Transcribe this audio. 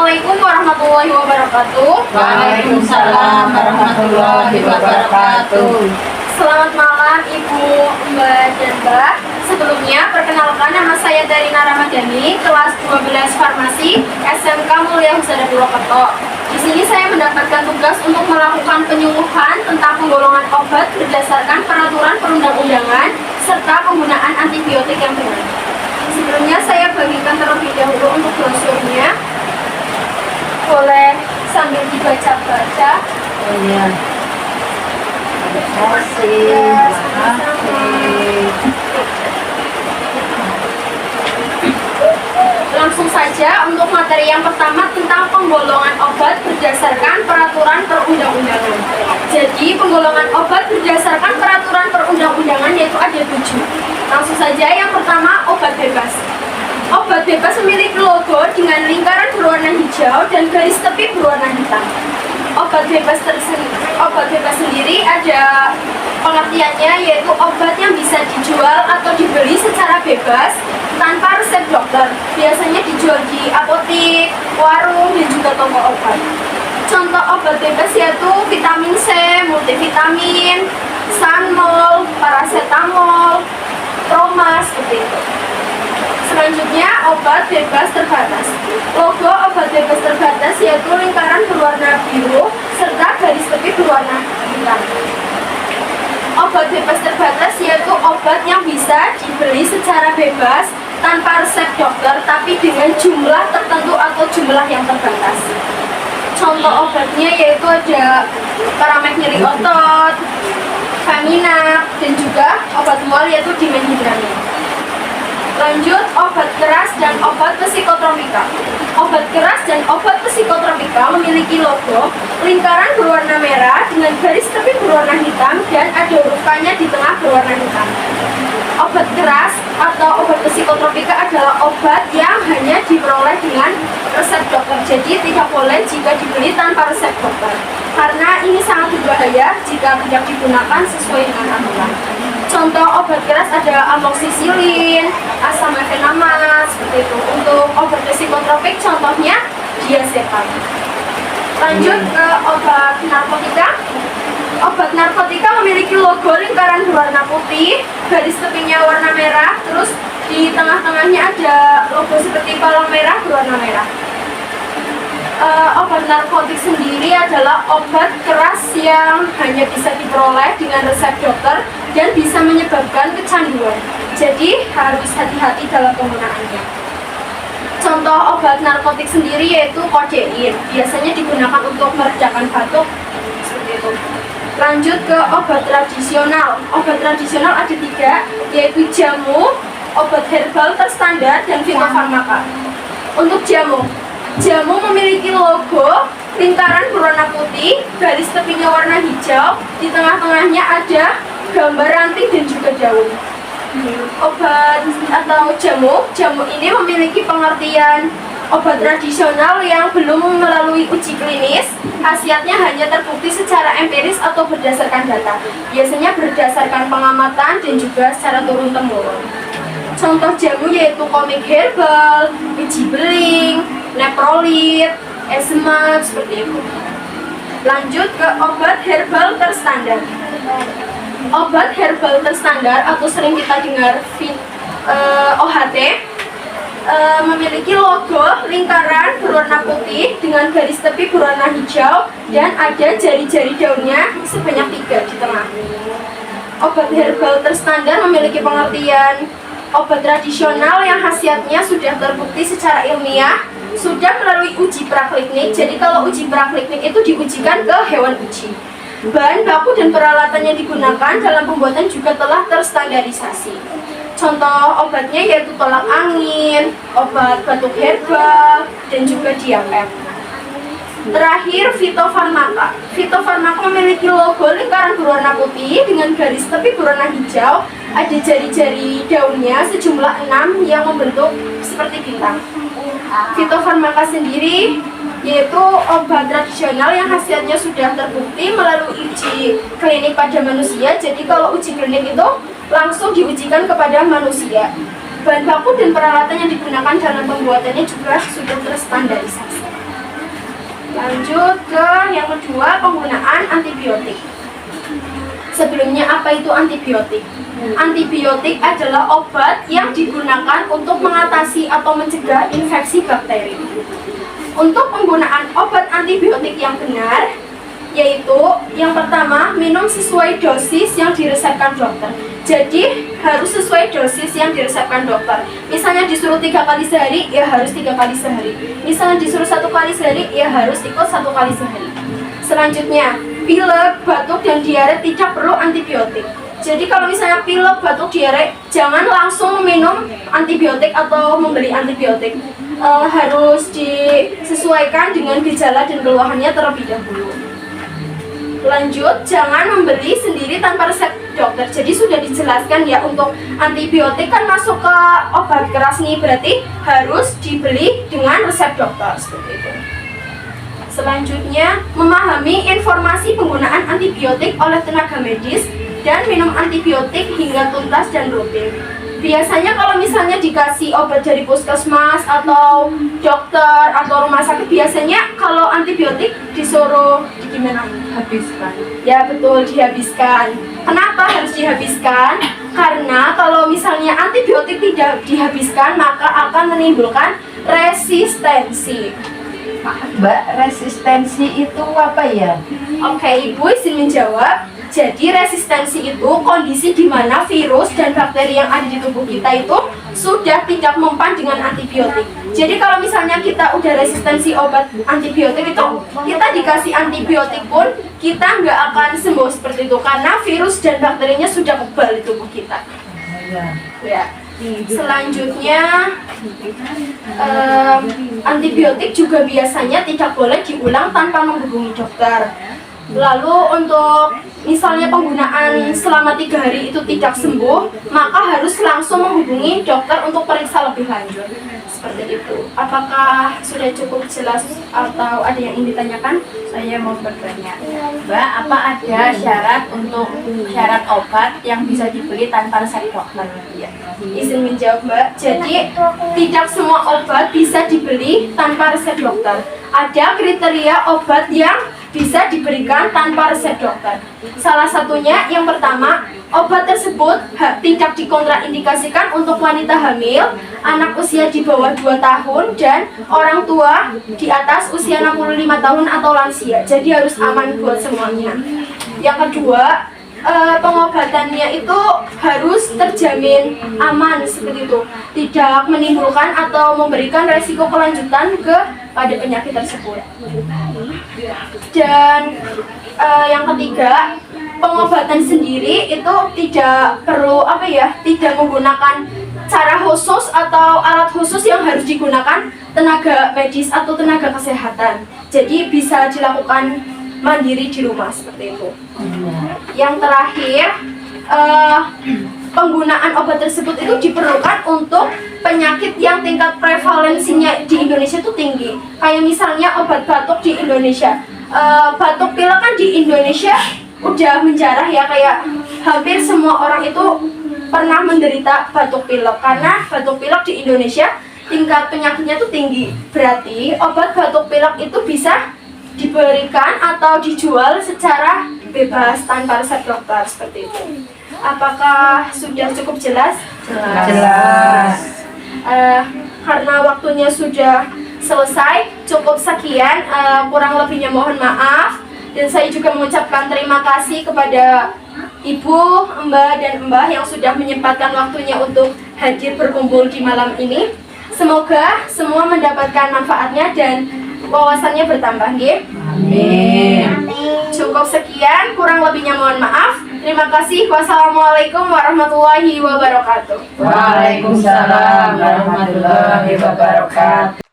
Assalamualaikum warahmatullahi wabarakatuh. Waalaikumsalam warahmatullahi wabarakatuh. Selamat malam Ibu, Mbak, dan Mbak. Sebelumnya, perkenalkan nama saya Darina Ramadhani, kelas 12 Farmasi, SMK Mulia Husada Purwokerto. Di sini saya mendapatkan tugas untuk melakukan penyuluhan tentang penggolongan obat berdasarkan peraturan perundang-undangan serta penggunaan antibiotik yang benar. Sebelumnya saya bagikan terlebih dahulu untuk brosurnya. Boleh sambil dibaca-baca. Oh iya. Terima kasih. Ya, Terima kasih. Langsung saja untuk materi yang pertama tentang penggolongan obat berdasarkan peraturan perundang-undangan. Jadi penggolongan obat berdasarkan peraturan perundang-undangan yaitu ada 7. Langsung saja yang pertama obat bebas. Obat bebas memiliki logo dengan lingkaran berwarna hijau dan garis tepi berwarna hitam. Obat bebas sendiri ada pengertiannya yaitu obat yang bisa dijual atau dibeli secara bebas tanpa resep dokter. Biasanya dijual di apotik, warung, dan juga toko obat. Contoh obat bebas yaitu vitamin C, multivitamin, Sanmol, paracetamol, Promas, seperti itu. Selanjutnya, obat bebas terbatas. Logo obat bebas terbatas yaitu lingkaran berwarna biru serta garis tepi berwarna hitam. Obat bebas terbatas yaitu obat yang bisa dibeli secara bebas tanpa resep dokter tapi dengan jumlah tertentu atau jumlah yang terbatas. Contoh obatnya yaitu ada Paramek nyeri otot, Faminak, dan juga obat mual yaitu Dimenhydramine. Lanjut, obat keras dan obat psikotropika. Obat keras dan obat psikotropika memiliki logo lingkaran berwarna merah dengan garis tepi berwarna hitam dan ada huruf K-nya di tengah berwarna hitam. Obat keras atau obat psikotropika adalah obat yang hanya diperoleh dengan resep dokter. Jadi tidak boleh jika dibeli tanpa resep dokter. Karena ini sangat berbahaya jika tidak digunakan sesuai dengan aturan. Contoh obat keras ada amoxicillin, asam mefenamat, seperti itu. Untuk obat psikotropik contohnya diazepam. Lanjut ke obat narkotika. Obat narkotika memiliki logo lingkaran berwarna putih, garis tepinya warna merah, terus di tengah-tengahnya ada logo seperti palang merah berwarna merah. Obat narkotik sendiri adalah obat keras yang hanya bisa diperoleh dengan resep dokter dan bisa menyebabkan kecanduan. Jadi harus hati-hati dalam penggunaannya. Contoh obat narkotik sendiri yaitu kodein, biasanya digunakan untuk meredakan batuk, seperti itu. Lanjut ke obat tradisional. Obat tradisional ada 3, yaitu jamu, obat herbal terstandar, dan fitofarmaka. Untuk jamu memiliki logo lingkaran berwarna putih, garis tepinya warna hijau, di tengah-tengahnya ada gambar ranting dan juga daun. Obat atau jamu ini memiliki pengertian obat tradisional yang belum melalui uji klinis, khasiatnya hanya terbukti secara empiris atau berdasarkan data. Biasanya berdasarkan pengamatan dan juga secara turun-temurun. Contoh jamu yaitu komik herbal, biji beling, neprolit, esmat, seperti itu. Lanjut ke obat herbal terstandar. Obat herbal terstandar atau sering kita dengar OHT memiliki logo lingkaran berwarna putih dengan garis tepi berwarna hijau dan ada jari-jari daunnya sebanyak 3 di tengah. Obat herbal terstandar memiliki pengertian obat tradisional yang khasiatnya sudah terbukti secara ilmiah, sudah melalui uji praklinik. Jadi kalau uji praklinik itu diujikan ke hewan uji. Bahan baku dan peralatan yang digunakan dalam pembuatan juga telah terstandarisasi. Contoh obatnya yaitu tolak angin, obat batuk herbal, dan juga diapet. Terakhir, fitofarmaka. Fitofarmaka memiliki logo lingkaran berwarna putih dengan garis tepi berwarna hijau. Ada jari-jari daunnya sejumlah 6 yang membentuk seperti bintang. Fitofarmaka sendiri yaitu obat tradisional yang khasiatnya sudah terbukti melalui uji klinik pada manusia. Jadi kalau uji klinik itu langsung diujikan kepada manusia. Bahan baku dan peralatan yang digunakan dalam pembuatannya juga sudah terstandarisasi. Lanjut ke yang kedua, penggunaan antibiotik. Sebelumnya apa itu antibiotik? Antibiotik adalah obat yang digunakan untuk mengatasi atau mencegah infeksi bakteri. Untuk penggunaan obat antibiotik yang benar, yaitu yang pertama, minum sesuai dosis yang diresepkan dokter. Jadi harus sesuai dosis yang diresepkan dokter. Misalnya disuruh 3 kali sehari, ya harus 3 kali sehari. Misalnya disuruh 1 kali sehari, ya harus ikut 1 kali sehari. Selanjutnya, pilek, batuk, dan diare tidak perlu antibiotik. Jadi kalau misalnya pilek, batuk, diare, jangan langsung minum antibiotik atau membeli antibiotik. Harus disesuaikan dengan gejala dan keluhannya terlebih dahulu. Lanjut, jangan membeli sendiri tanpa resep dokter. Jadi sudah dijelaskan ya, untuk antibiotik kan masuk ke obat keras nih, berarti harus dibeli dengan resep dokter seperti itu. Selanjutnya, memahami informasi penggunaan antibiotik oleh tenaga medis dan minum antibiotik hingga tuntas dan rutin. Biasanya kalau misalnya dikasih obat dari puskesmas atau dokter atau rumah sakit, biasanya kalau antibiotik disuruh gimana? Habiskan. Ya betul, dihabiskan. Kenapa harus dihabiskan? Karena kalau misalnya antibiotik tidak dihabiskan, maka akan menimbulkan resistensi. Mbak, resistensi itu apa ya? Oke, Ibu izin menjawab. Jadi resistensi itu kondisi di mana virus dan bakteri yang ada di tubuh kita itu sudah tidak mempan dengan antibiotik. Jadi kalau misalnya kita udah resistensi obat antibiotik itu, kita dikasih antibiotik pun kita nggak akan sembuh seperti itu, karena virus dan bakterinya sudah kebal di tubuh kita. Ya. Selanjutnya, antibiotik juga biasanya tidak boleh diulang tanpa menghubungi dokter. Lalu untuk misalnya penggunaan selama 3 hari itu tidak sembuh, maka harus langsung menghubungi dokter untuk periksa lebih lanjut. Seperti itu. Apakah sudah cukup jelas atau ada yang ingin ditanyakan? Saya mau bertanya, Mbak, apa ada syarat obat yang bisa dibeli tanpa resep dokter? Ya, izin menjawab, Mbak. Jadi tidak semua obat bisa dibeli tanpa resep dokter. Ada kriteria obat yang bisa diberikan tanpa resep dokter. Salah satunya, yang pertama, obat tersebut tidak dikontraindikasikan untuk wanita hamil, anak usia di bawah 2 tahun, dan orang tua di atas usia 65 tahun atau lansia. Jadi harus aman buat semuanya. Yang kedua, pengobatannya itu harus terjamin aman seperti itu, tidak menimbulkan atau memberikan resiko kelanjutan pada penyakit tersebut. Dan yang ketiga, pengobatan sendiri itu tidak perlu tidak menggunakan cara khusus atau alat khusus yang harus digunakan tenaga medis atau tenaga kesehatan. Jadi bisa dilakukan mandiri di rumah seperti itu. Yang terakhir, penggunaan obat tersebut itu diperlukan untuk penyakit yang tingkat prevalensinya di Indonesia itu tinggi. Kayak misalnya obat batuk di Indonesia. Batuk pilek kan di Indonesia udah menjarah ya, kayak hampir semua orang itu pernah menderita batuk pilek, karena batuk pilek di Indonesia tingkat penyakitnya itu tinggi. Berarti obat batuk pilek itu bisa diberikan atau dijual secara bebas tanpa resep dokter seperti itu. Apakah sudah cukup jelas? Jelas. Karena waktunya sudah selesai, cukup sekian. Kurang lebihnya mohon maaf. Dan saya juga mengucapkan terima kasih kepada Ibu, Mbak, dan Mbah yang sudah menyempatkan waktunya untuk hadir berkumpul di malam ini. Semoga semua mendapatkan manfaatnya dan wawasannya bertambah, nggih. Amin. Cukup sekian, kurang lebihnya mohon maaf. Terima kasih. Wassalamualaikum warahmatullahi wabarakatuh. Waalaikumsalam warahmatullahi wabarakatuh.